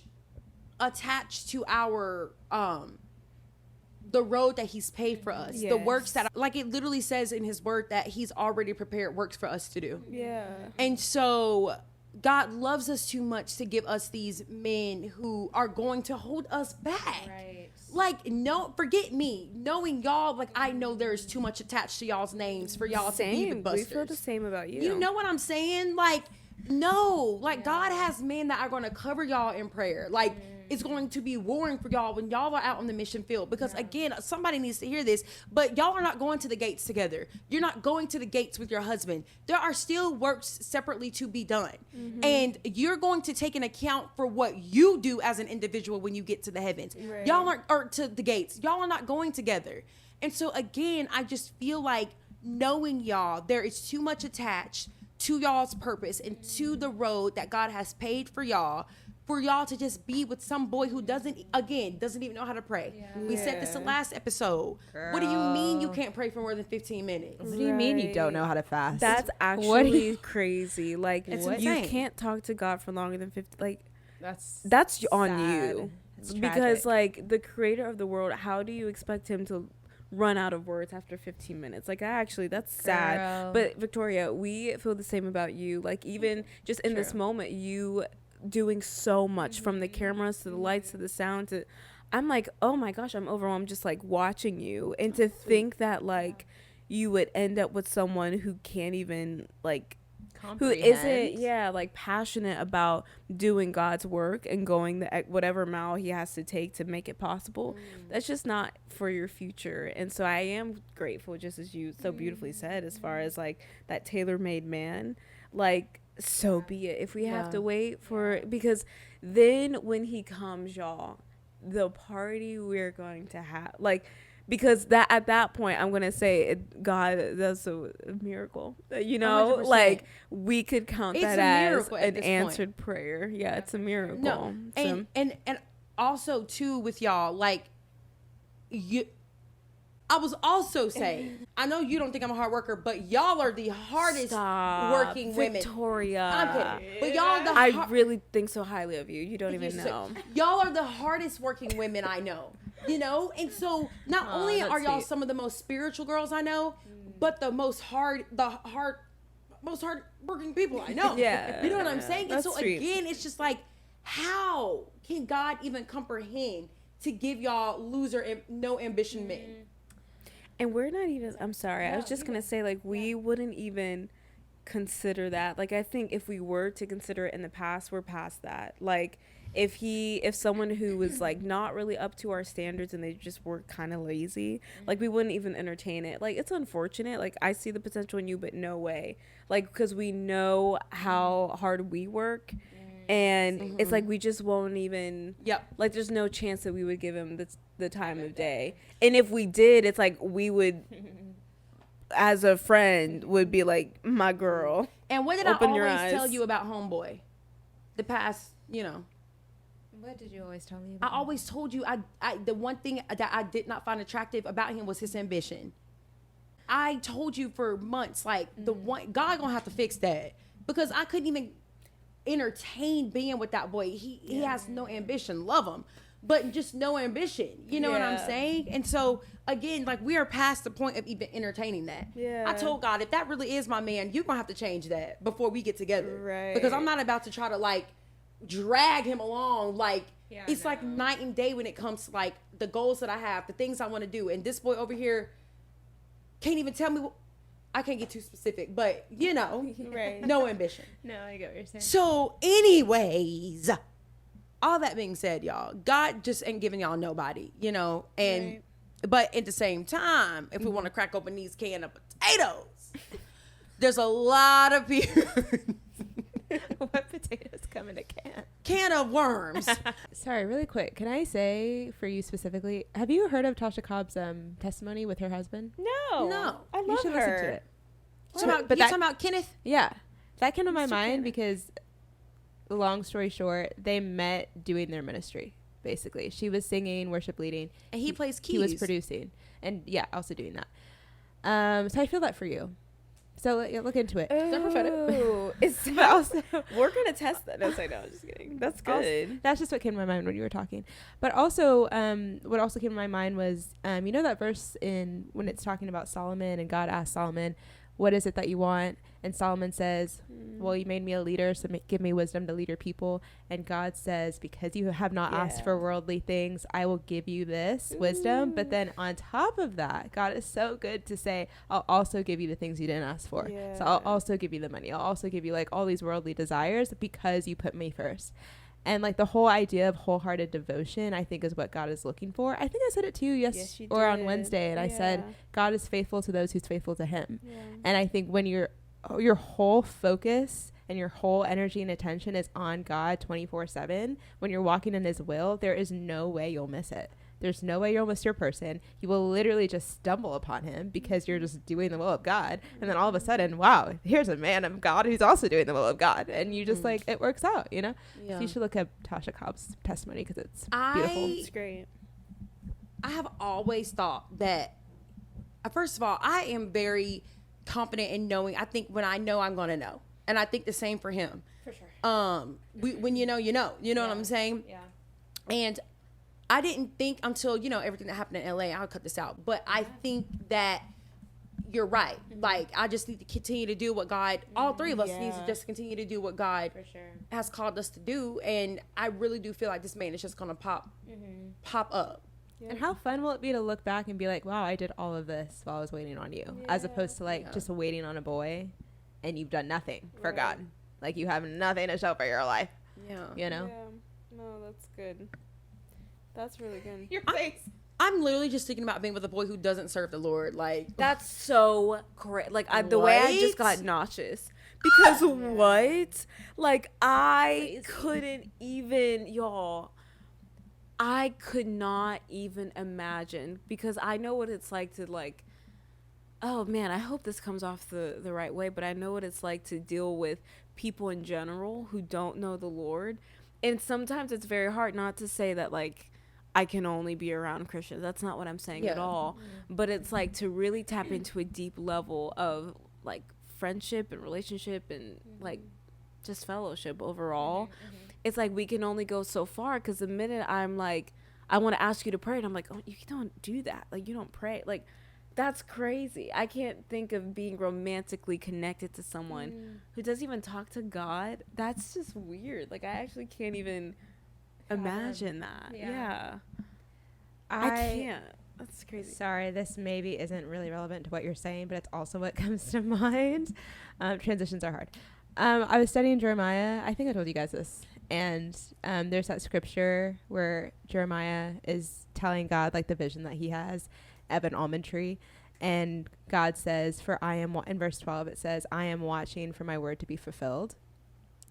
attached to our the road that he's paid for us. The works that, like, it literally says in his word that he's already prepared works for us to do. Yeah. And so God loves us too much to give us these men who are going to hold us back. Right. Like, no, forget me. Knowing y'all, like, I know there's too much attached to y'all's names for y'all to be the Same. We busters. feel the same about you. You know what I'm saying? Like, no. Like, God has men that are going to cover y'all in prayer. Like, it's going to be warring for y'all when y'all are out on the mission field. Because, again, somebody needs to hear this, but y'all are not going to the gates together. You're not going to the gates with your husband. There are still works separately to be done. And you're going to take an account for what you do as an individual when you get to the heavens. Right. Y'all aren't, or to the gates. Y'all are not going together. And so, again, I just feel like knowing y'all, there is too much attached to y'all's purpose and to the road that God has paid for y'all to just be with some boy who doesn't even know how to pray. We said this the last episode. What do you mean you can't pray for more than 15 minutes? What do you mean you don't know how to fast? That's What do actually you- crazy. Like, It's you insane. can't talk to God for longer than 50. Like, That's on sad. you. It's Because, tragic. like, the creator of the world, how do you expect him to run out of words after 15 minutes? Like, that's sad. Girl. But Victoria, we feel the same about you. Like, even just in this moment, you doing so much, from the cameras to the lights to the sound to, I'm like, oh my gosh, I'm overwhelmed just like watching you. And to think that, like, you would end up with someone who can't even, like, who isn't like passionate about doing God's work and going the whatever mile he has to take to make it possible. That's just not for your future. And so I am grateful, just as you so beautifully said, as far as like that tailor-made man, like, so be it. If we have to wait for, because then when he comes, y'all, the party we're going to have, like, because that at that point, I'm gonna say God, that's a miracle. You know, 100%. like, we could count It's that a as miracle at an this answered prayer. Yeah, it's a miracle. No, So- and also too with y'all, like, I was also saying, I know you don't think I'm a hard worker, but y'all are the hardest working women. Victoria. I'm kidding, but y'all are the I really think so highly of you. You don't even So, know. y'all are the hardest working women I know. you know? And so not only that's are y'all sweet. some of the most spiritual girls I know, but the most most hard-working people I know. Yeah. You know what I'm saying? And That's so sweet. again, it's just like, how can God even comprehend to give y'all loser and no ambition men? And we're not even, I'm sorry, I was just going to say, like, we wouldn't even consider that. Like, I think if we were to consider it in the past, we're past that. Like, if someone who was like not really up to our standards and they just were kind of lazy, like, we wouldn't even entertain it. Like, it's unfortunate. Like, I see the potential in you, but no way. Like, because we know how hard we work. And it's like we just won't even. Yep. Like, there's no chance that we would give him the time of day. And if we did, it's like we would, as a friend, would be like, my girl. And what did Open I your always tell eyes. you about Homeboy? The past, What did you always tell me I about? always told you the one thing that I did not find attractive about him was his ambition. I told you for months, like, the one God gonna have to fix that, because I couldn't even entertain being with that boy. He has no ambition. Love him, but just no ambition. You know what I'm Yeah. saying? And so again, like, we are past the point of even entertaining that. Yeah. I told God, if that really is my man, you're gonna have to change that before we get together. Right. Because I'm not about to try to, like, drag him along. Like, Yeah, it's like no. night and day when it comes to, like, the goals that I have, the things I want to do. And this boy over here can't even tell me I can't get too specific, but Right. no ambition. No, I get what you're saying. So, anyways, all that being said, y'all, God just ain't giving y'all nobody, and Right. but at the same time, if we want to crack open these can of potatoes, there's a lot of people What potatoes come in a can? can of worms. Sorry, really quick. Can I say for you specifically, have you heard of Tasha Cobb's testimony with her husband? No. No. I You love should her. listen to it. So about, But you that- talking about Kenneth? Yeah. That came to my Mr. mind Kenneth. because, long story short, they met doing their ministry, basically. She was singing, worship leading. And he plays keys. He was producing. And, yeah, also doing that. So I feel that for you. So yeah, look into it. that prophetic? Ooh, it's But also, we're gonna test that. No, I know. I'm just kidding. That's good. that's just what came to my mind when you were talking. But also, what also came to my mind was, you know that verse in when it's talking about Solomon and God asked Solomon, "What is it that you want?" And Solomon says, "Well, you made me a leader, so give me wisdom to lead your people." And God says, "Because you have not asked Yeah. for worldly things, I will give you this wisdom." But then on top of that, God is so good to say, "I'll also give you the things you didn't ask for." So I'll Yeah. also give you the money. I'll also give you like all these worldly desires because you put me first. And like the whole idea of wholehearted devotion, I think is what God is looking for. I think I said it to you Yes, you or on did. Wednesday, and I said Yeah. God is faithful to those who's faithful to Him. Yeah. And I think when your whole focus and your whole energy and attention is on God 24/7, when you're walking in His will, there is no way you'll miss it. There's no way you'll miss your person. You will literally just stumble upon Him because you're just doing the will of God. And then all of a sudden, wow, here's a man of God who's also doing the will of God. And you just like, it works out, Yeah. So you should look up Tasha Cobb's testimony because it's I- beautiful. It's great. I have always thought that, first of all, I am very confident in knowing. I think when I know, I'm going to know. And I think the same for him. For sure. When you know, you know. You know what I'm saying? Yeah. And I didn't think until, everything that happened in LA, I'll cut this out. But I think that you're right. Like, I just need to continue to do what God, all three of us need to Yeah. just continue to do what God For sure. has called us to do. And I really do feel like this man is just going to pop up. And how fun will it be to look back and be like, wow, I did all of this while I was waiting on you, as opposed to like Yeah. just waiting on a boy and you've done nothing for Right. God. Like you have nothing to show for your life, Yeah. you know? Yeah. No, that's good. That's really good. Your face. I'm literally just thinking about being with a boy who doesn't serve the Lord. Like, That's so great. Like the way I just What? got nauseous because what? Like I Crazy. couldn't even, y'all. I could not even imagine because I know what it's like to like. Oh man, I hope this comes off the right way, but I know what it's like to deal with people in general who don't know the Lord, and sometimes it's very hard. Not to say that like I can only be around Christians. That's not what I'm saying at Yeah. all. But it's like to really tap into a deep level of like friendship and relationship and like just fellowship overall. It's like we can only go so far because the minute I'm like I want to ask you to pray. And I'm like, oh, you don't do that. Like, you don't pray. Like, that's crazy. I can't think of being romantically connected to someone who doesn't even talk to God. That's just weird. Like, I actually can't even imagine that. Yeah. I can't. That's crazy. Sorry, this maybe isn't really relevant to what you're saying, but it's also what comes to mind. Transitions are hard. I was studying Jeremiah. I think I told you guys this. And there's that scripture where Jeremiah is telling God, like, the vision that he has of an almond tree. And God says, in verse 12, it says, I am watching for my word to be fulfilled.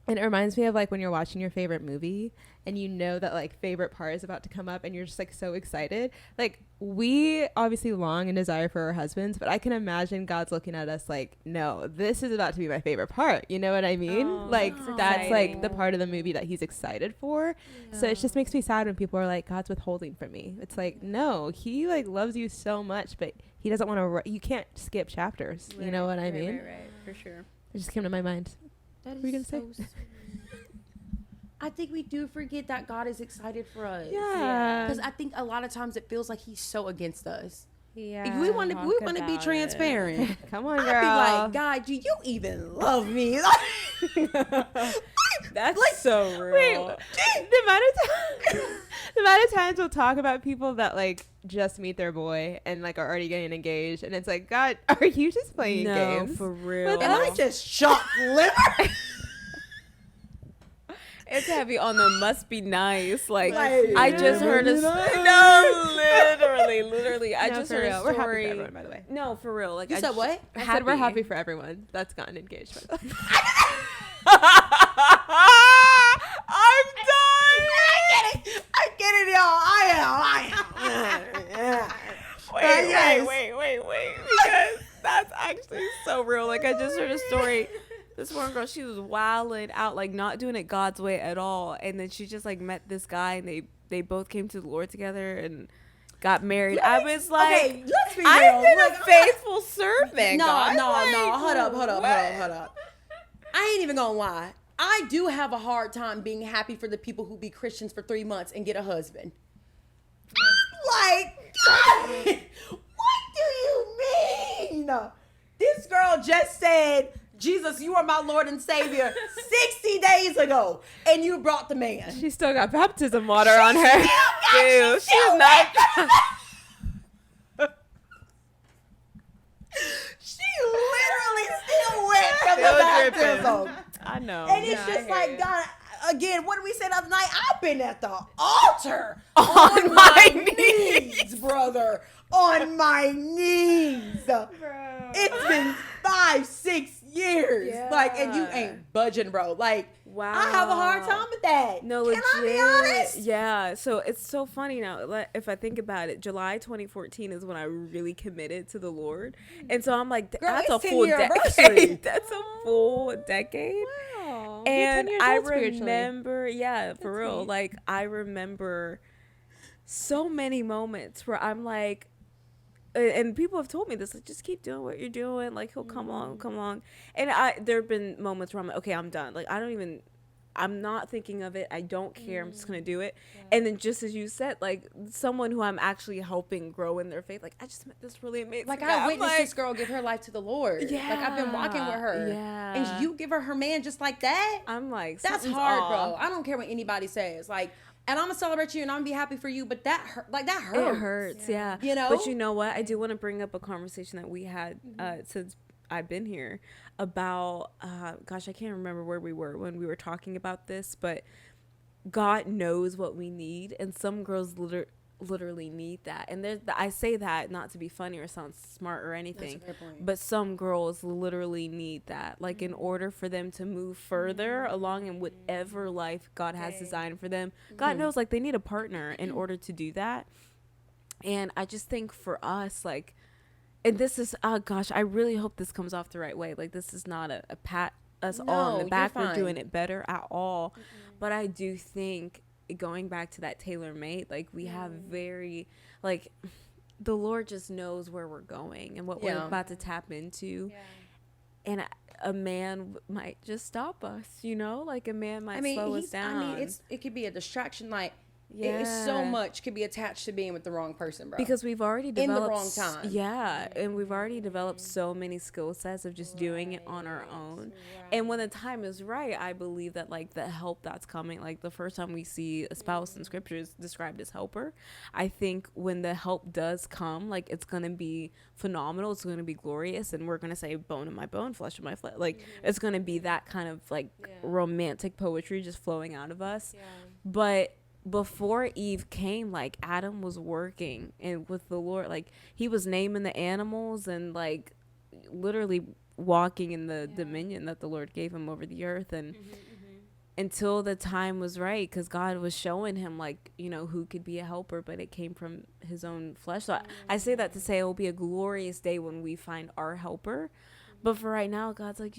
And it reminds me of, like, when you're watching your favorite movie and you know that, like, favorite part is about to come up and you're just, like, so excited. Like, we obviously long and desire for our husbands, but I can imagine God's looking at us like, no, this is about to be my favorite part. You know what I mean? Like, that's like the part of the movie that he's excited for. Yeah. So it just makes me sad when people are like, God's withholding from me. It's like, no, he, like, loves you so much, but he doesn't want to, you can't skip chapters. Right, you know what I mean? Right, for sure. It just came to my mind. That is what were you so gonna say? I think we do forget that God is excited for us. Yeah. Because I think a lot of times it feels like he's so against us. Yeah. If we want to be transparent. Come on, girl. I'd be like, God, do you even love me? That's like, so real. Wait, the amount of times we'll talk about people that, like, just meet their boy and, like, are already getting engaged, and it's like, God, are you just playing games? No, for real. And I just shot liver. It's heavy on the must be nice. Like I just heard a literally. I just heard a story. We're happy for everyone, by the way. No, for real. Like, You said what? I said we're happy for everyone that's gotten engaged. By the way. I'm done. I get it, y'all. I am. Wait. Because that's actually so real. Like, I just heard a story. This one girl, she was wilding out, like, not doing it God's way at all. And then she just, like, met this guy, and they both came to the Lord together and got married. I was like, okay, let's be real. I've been a faithful servant. No, God. hold up. I ain't even gonna lie. I do have a hard time being happy for the people who be Christians for 3 months and get a husband. Like, God, what do you mean? This girl just said, Jesus, you are my Lord and Savior 60 days ago, and you brought the man. She still got baptism water on her. Dude, she's not. She literally still went from the baptism. I know. And it's just like, God, again, what did we say the other night? I've been at the altar on my knees, brother. On my knees. Bro. It's been 5-6 years. Yeah. Like, and you ain't budging, bro. Like, Wow. I have a hard time with that. No, Can legit. I be honest? Yeah. So it's so funny now. If I think about it, July 2014 is when I really committed to the Lord, and so I'm like, Girl, that's it's a full 10-year anniversary. decade. That's a full decade. Wow. And You're 10 years I old spiritually. remember, yeah, for That's real. neat. Like, I remember so many moments where I'm like, and people have told me this, like, just keep doing what you're doing. Like, he'll come along. And there have been moments where I'm like, okay, I'm done. Like, I'm not thinking of it. I don't care. I'm just going to do it. Yeah. And then just as you said, like, someone who I'm actually helping grow in their faith, like, I just met this really amazing Like, guy. I witnessed this girl give her life to the Lord. Yeah. Like, I've been walking with her. Yeah. And you give her man just like that? I'm like, That's something's hard, off. bro. I don't care what anybody says. Like, and I'm gonna celebrate you and I'm gonna be happy for you, but that hurt. Like, that hurts. It hurts, yeah. You know? But you know what? I do want to bring up a conversation that we had since I've been here about, gosh, I can't remember where we were when we were talking about this, but God knows what we need, and some girls literally need that. And I say that not to be funny or sound smart or anything, That's a fair point. but some girls literally need that, like, in order for them to move further along in whatever life God has designed for them. God knows, like, they need a partner in order to do that. And I just think for us, like, and this is, oh gosh, I really hope this comes off the right way. Like, this is not a pat us all on the you're back. We're fine. doing it better at all. But I do think, going back to that tailor-made, like, we have very, like, the Lord just knows where we're going and what we're about to tap into. Yeah. And a man might just stop us, you know? Like, a man might slow us down. I mean, it could be a distraction. Like, it's so much could be attached to being with the wrong person, bro. Because we've already developed wrong time. Yeah, and we've already developed so many skill sets of just doing it on our own. And when the time is right, I believe that like the help that's coming, like the first time we see a spouse in scripture is described as helper. I think when the help does come, like it's gonna be phenomenal. It's gonna be glorious, and we're gonna say bone of my bone, flesh of my flesh. Like it's gonna be that kind of like romantic poetry just flowing out of us. But before Eve came, like Adam was working and with the Lord, like he was naming the animals and like literally walking in the dominion that the Lord gave him over the earth. And until the time was right, because God was showing him like, you know, who could be a helper, but it came from his own flesh. So I say that to say it will be a glorious day when we find our helper. But for right now, God's like,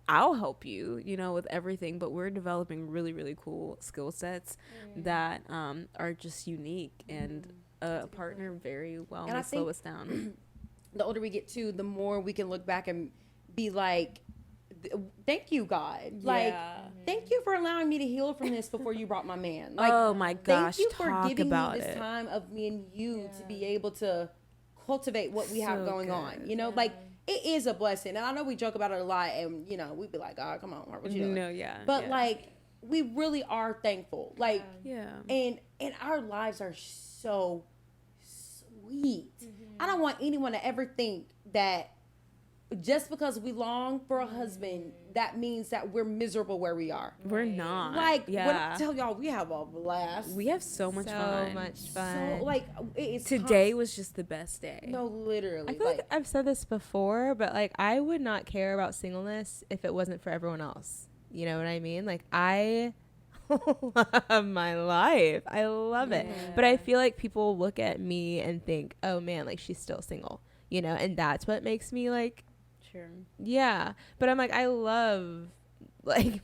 I'll help you, you know, with everything. But we're developing really, really cool skill sets that are just unique. And a partner very well may slow us down. The older we get too, the more we can look back and be like, thank you, God. Like, thank you for allowing me to heal from this before you brought my man. Like, oh my gosh, thank you for giving me this it. time of me and you to be able to cultivate what we have going on. You know, like, it is a blessing. And I know we joke about it a lot, and, you know, we'd be like, oh, come on, what you doing? No, But, like, we really are thankful. Like, and our lives are so sweet. I don't want anyone to ever think that just because we long for a husband, that means that we're miserable where we are. We're not. Like, when I tell y'all, we have a blast. We have so much fun. So, like, today was just the best day. No, literally. I feel like I've said this before, but, like, I would not care about singleness if it wasn't for everyone else. You know what I mean? Like, I love my life. I love it. But I feel like people look at me and think, oh, man, like, she's still single. You know? And that's what makes me, like, yeah, but I'm like, I love my life.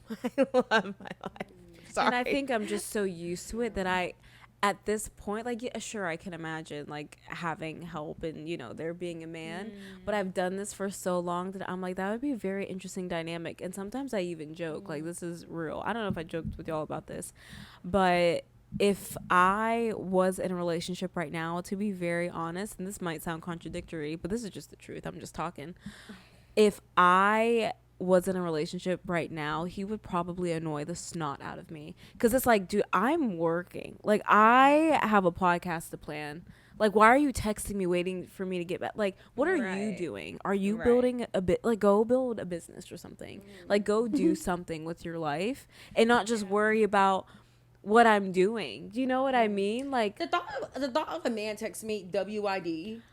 Sorry. And I think I'm just so used to it that at this point, like, yeah, sure, I can imagine like having help and, you know, there being a man, but I've done this for so long that I'm like, that would be a very interesting dynamic. And sometimes I even joke, like, this is real. I don't know if I joked with y'all about this, but if I was in a relationship right now, to be very honest, and this might sound contradictory, but this is just the truth, I'm just talking. If I was in a relationship right now, he would probably annoy the snot out of me. Because it's like, dude, I'm working. Like, I have a podcast to plan. Like, why are you texting me waiting for me to get back? Like, what are you doing? Are you building a bit? Like, go build a business or something. Like, go do something with your life and not just worry about what I'm doing. Do you know what I mean? Like, the thought of a man texting me WID.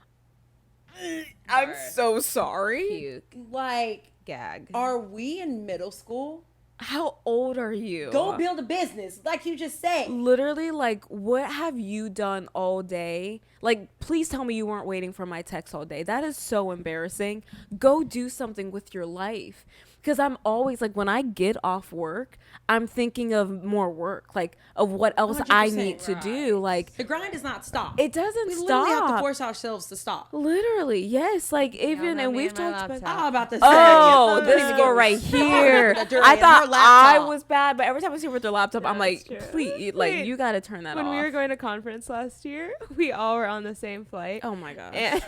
I'm so sorry. Puke. Like, Gag. Are we in middle school? How old are you? Go build a business, like you just said. Literally, like, what have you done all day? Like, please tell me you weren't waiting for my text all day. That is so embarrassing. Go do something with your life. Because I'm always, like, when I get off work, I'm thinking of more work, like, of what else I need to do. Like, the grind does not stop. It doesn't we stop. We literally have to force ourselves to stop. Literally, yes. Like, even, and we've talked about. I'm about to say. Oh, this girl right here. I thought I was bad, but every time I see her with her laptop, I'm like, please, like, you got to turn that off. When we were going to conference last year, we all were on the same flight. Oh my gosh. And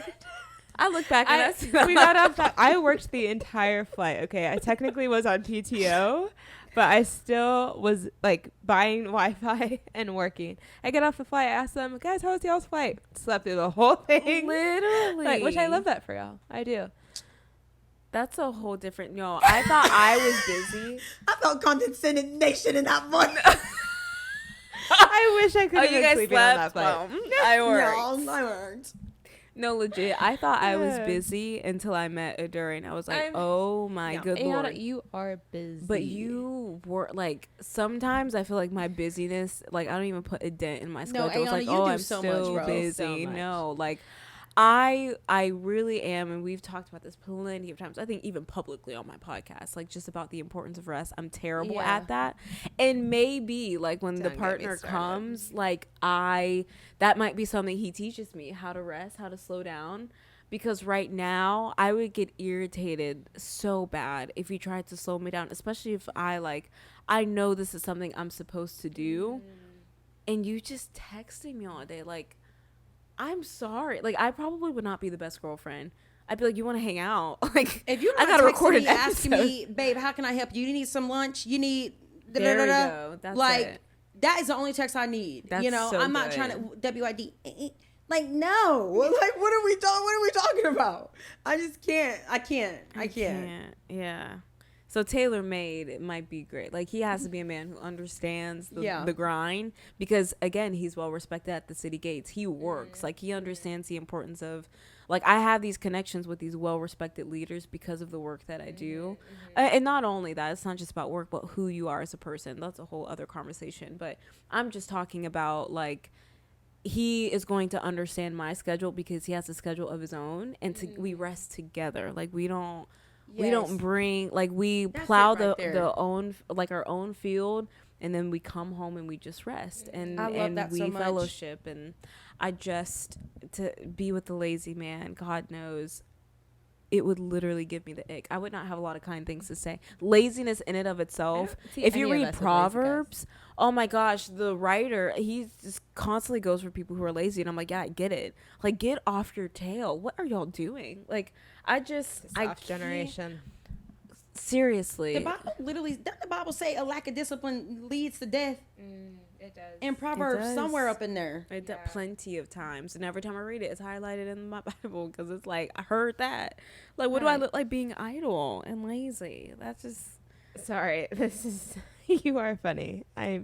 I look back and we got off. I worked the entire flight. Okay, I technically was on PTO, but I still was like buying Wi-Fi and working. I get off the flight. I asked them, guys, how was y'all's flight? Slept through the whole thing. Literally. Like, which I love that for y'all. I do. That's a whole different. No, I thought I was busy. I felt condescension in that one. I wish I could have been guys sleeping on that slept? flight. I worked. No, I worked. No, legit. I thought I was busy until I met Adura, and I was like, oh my good Lord. You are busy. But you were like, sometimes I feel like my busyness, like, I don't even put a dent in my schedule. It's like, oh, I'm so busy. No, like, I really am, and we've talked about this plenty of times. I think even publicly on my podcast, like, just about the importance of rest. I'm terrible at that, and maybe like when the partner comes, like, that might be something he teaches me, how to rest, how to slow down. Because right now I would get irritated so bad if he tried to slow me down, especially if I know this is something I'm supposed to do. and you just texting me all day. Like, I'm sorry. Like, I probably would not be the best girlfriend. I'd be like, you want to hang out? Like, If you're I not gotta record texting me an asking episode. me, babe, how can I help you? You need some lunch? You need There we go. That's like it. that is the only text I need. That's you know, so I'm not good. trying to WID. Like no, like what are we talking about? I just can't. I can't. Yeah. So tailor-made, it might be great. Like, he has to be a man who understands the grind, because again, he's well respected at the city gates. He works. Like, he understands the importance of, like, I have these connections with these well respected leaders because of the work that I do. And not only that, it's not just about work, but who you are as a person. That's a whole other conversation. But I'm just talking about, like, he is going to understand my schedule because he has a schedule of his own, and we rest together. Like, we don't bring, like, we plow the own, like, our own field, and then we come home and we just rest, and I love that we so much. fellowship. And I just, to be with the lazy man, God knows, it would literally give me the ick. I would not have a lot of kind things to say. Laziness in and of itself. If you read Proverbs, oh my gosh, the writer, he just constantly goes for people who are lazy. And I'm like, yeah, I get it. Like, get off your tail. What are y'all doing? Like, Soft generation. Seriously. The Bible literally, doesn't the Bible say a lack of discipline leads to death? It does. In Proverbs, does. somewhere up in there. I did plenty of times, and every time I read it, it's highlighted in my Bible, because it's like, I heard that. Like, what do I look like being idle and lazy? That's just... Sorry, this is you are funny. I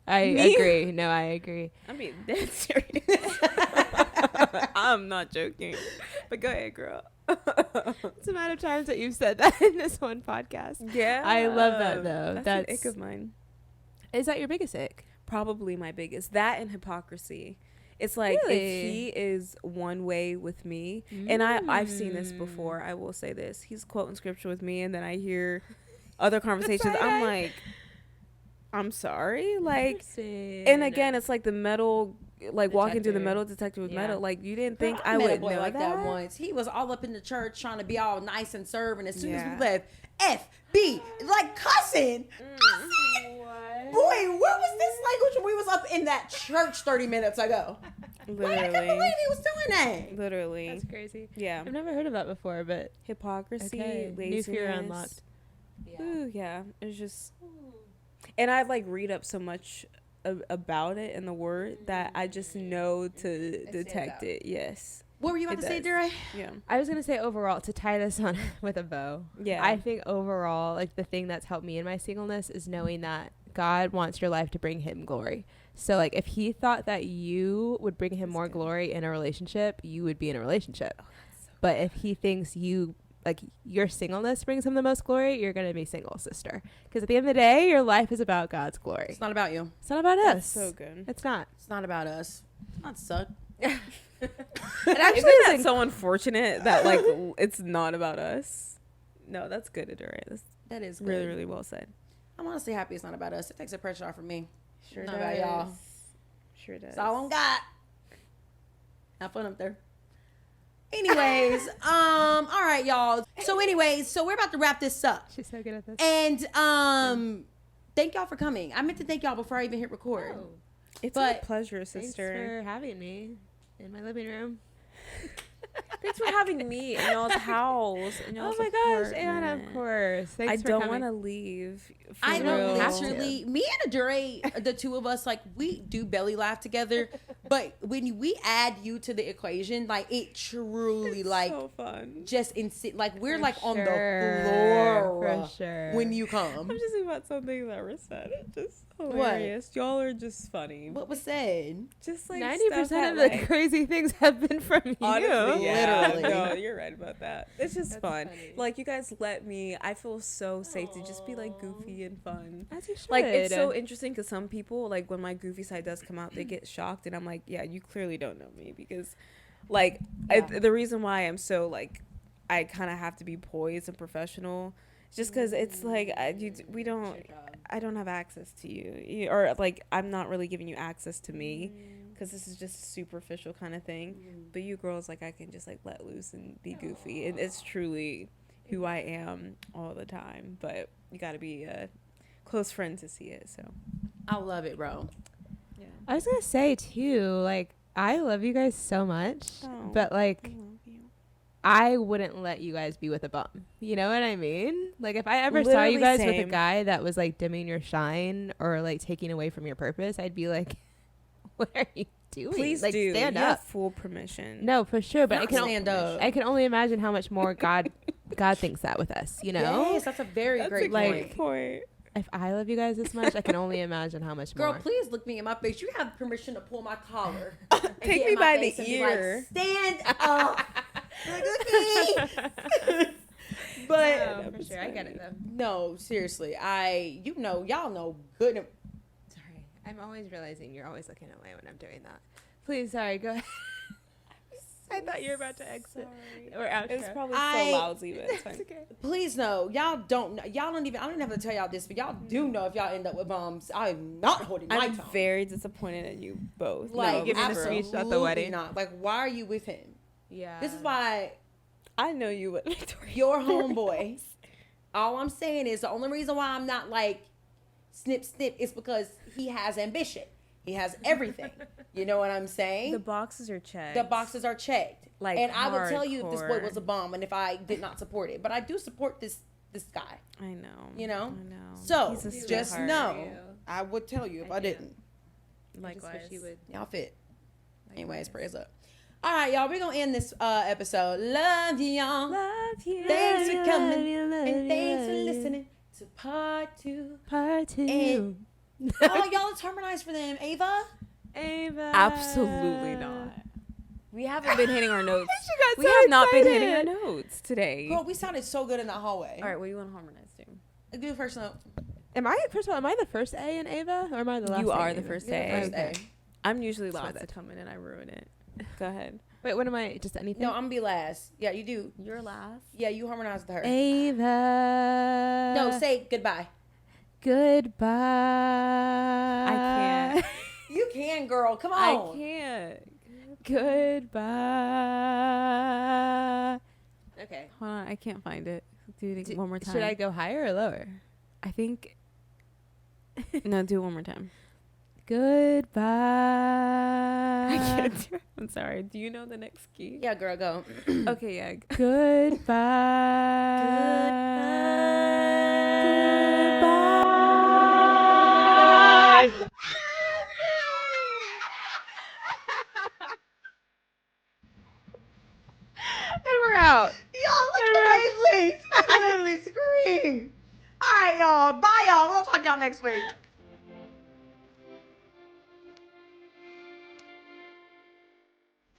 agree. No, I agree. I mean, dead serious. I'm not joking. But go ahead, girl. It's the amount of times that you've said that in this one podcast. Yeah. I love that, though. That's an ick of mine. Is that your biggest ick? Probably my biggest. That and hypocrisy. It's like, Really? if he is one way with me, and I've seen this before, I will say this. He's quoting scripture with me, and then I hear other conversations. I'm like, I'm sorry. Like, and again, it's like the metal, like walking through the metal detector with metal. Like, you didn't think I met a would boy know like that once. He was all up in the church trying to be all nice and serve, and as soon as we left, FB, like cussing. Boy, what was this language when we was up in that church 30 minutes ago? Literally. Like, I couldn't believe he was doing that. Literally. That's crazy. Yeah. I've never heard of that before, but Hypocrisy, okay. New laziness. fear unlocked. Ooh, yeah. It's just, and I've like read up so much about it in the word that I just know to detect it. Yes. What were you about to say, Dura? Yeah. I was gonna say overall, to tie this on with a bow. Yeah. I think overall, like, the thing that's helped me in my singleness is knowing that God wants your life to bring him glory. So, like, if he thought that you would bring him more glory in a relationship, you would be in a relationship. But if he thinks you, like, your singleness brings him the most glory, you're going to be single, sister. Because at the end of the day, your life is about God's glory. It's not about you. It's not about us. That's so good. It's not. It's not about us. Not suck. It actually Isn't that is so unfortunate that like it's not about us? No, that's good, Adora. That's That is good. really, really well said. I'm honestly happy it's not about us. It takes the pressure off of me. Sure Not about y'all. Sure does. That's all I got. Have fun up there. Anyways, all right, y'all. So we're about to wrap this up. She's so good at this. And thank y'all for coming. I meant to thank y'all before I even hit record. Oh, It's But- my pleasure, thanks sister. for having me in my living room. Thanks for having me in y'all's house. In Oh y'all's my gosh, and of apartment. course. Thanks I for don't coming. want to leave. for I know, real. literally, me and Adure, the two of us, like, we do belly laugh together. But when we add you to the equation, like, it truly, It's like, so fun. just like, we're, For like, on the sure, floor for sure. when you come. I'm just thinking about something that was said. It's just hilarious. Y'all are just funny. What was said? Just like 90% stuff of that, the like, crazy things have been from you. honestly, yeah, Literally. no, you're right about that. It's just That's fun. funny. Like, you guys let me. I feel so safe to just be like goofy and fun. As you should. Like, it's so interesting because some people, like, when my goofy side does come out, they get shocked, and I'm like, yeah, you clearly don't know me because, like, the reason why I'm so like, I kind of have to be poised and professional, just because it's like we don't. I don't have access to you, or like I'm not really giving you access to me, because this is just a superficial kind of thing. But you girls, like, I can just like let loose and be goofy, and it's truly who I am all the time. But you got to be a close friend to see it. So I love it, bro. Yeah. I was gonna say too, like, I love you guys so much, Oh, but like, I love you. I wouldn't let you guys be with a bum. You know what I mean? Like, if I ever saw Literally you guys with a same. guy that was like dimming your shine or like taking away from your purpose, I'd be like, what are you doing? Please like, do. stand You up. have full permission. No, for sure. But I Not can stand up. I can only imagine how much more God thinks that with us. You know, Yes, that's a very That's great a point. great point. if I love you guys this much, I can only imagine how much Girl, more. please look me in my face. You have permission to pull my collar. and Take get me in my by the face and be ear. Like, stand up. Like, look at me. But No, for sure, I get it though. no, seriously, y'all know good. Sorry, I'm always realizing you're always looking away when I'm doing that. Please, sorry, go ahead. I thought you were about to exit or outro. It was probably I- so lousy, but it's fine. okay. Please no, y'all don't even. I don't even have to tell y'all this, but y'all do know if y'all end up with bums. I'm not holding my I'm tongue. very disappointed in you both. like giving a absolutely speech at the wedding. not. Like, why are you with him? Yeah. This is why I know you would, Victoria. your homeboy. All I'm saying is the only reason why I'm not like snip snip is because he has ambition. He has everything. You know what I'm saying? The boxes are checked. The boxes are checked. Like, and I would tell you if this boy hardcore. was a bum and if I did not support it. But I do support this guy. I know. You know? I know. So He's a just sweetheart. know, I would tell you if I, I can't. didn't. Likewise. Y'all fit. Anyways, prayers up. All right, y'all. We're gonna end this episode. Love you, y'all. Love you. Thanks for coming love and you, thanks for love you. listening to part 2. Part 2. And- Oh, y'all, let's harmonize for them, Ava. Ava. Absolutely not. We haven't been hitting our notes. She got We so have not been hitting excited. our notes today. Girl, we sounded so good in that hallway. All right, what do you want to harmonize to? Do the first note. First of all, am I the first A in Ava or am I the last? You A are in the Ava? first You're the A. first Okay. A. I'm usually That's last what to come in and I ruin it. Go ahead. Wait, what am I? Just anything? No, I'm gonna be last. Yeah, you do. You're last. Yeah, you harmonize with her. Ava. No, say goodbye. Goodbye. I can't. You can, girl. Come I on. can't. Goodbye. Okay. Hold on, I can't find it. Do it one more time. Should I go higher or lower? I think. No, do it one more time. Goodbye. I can't do it. I'm sorry. Do you know the next key? Yeah, girl, go. Okay, yeah. Goodbye. And we're out. Y'all look crazy. I literally scream. All right, y'all. Bye, y'all. We'll talk y'all next week.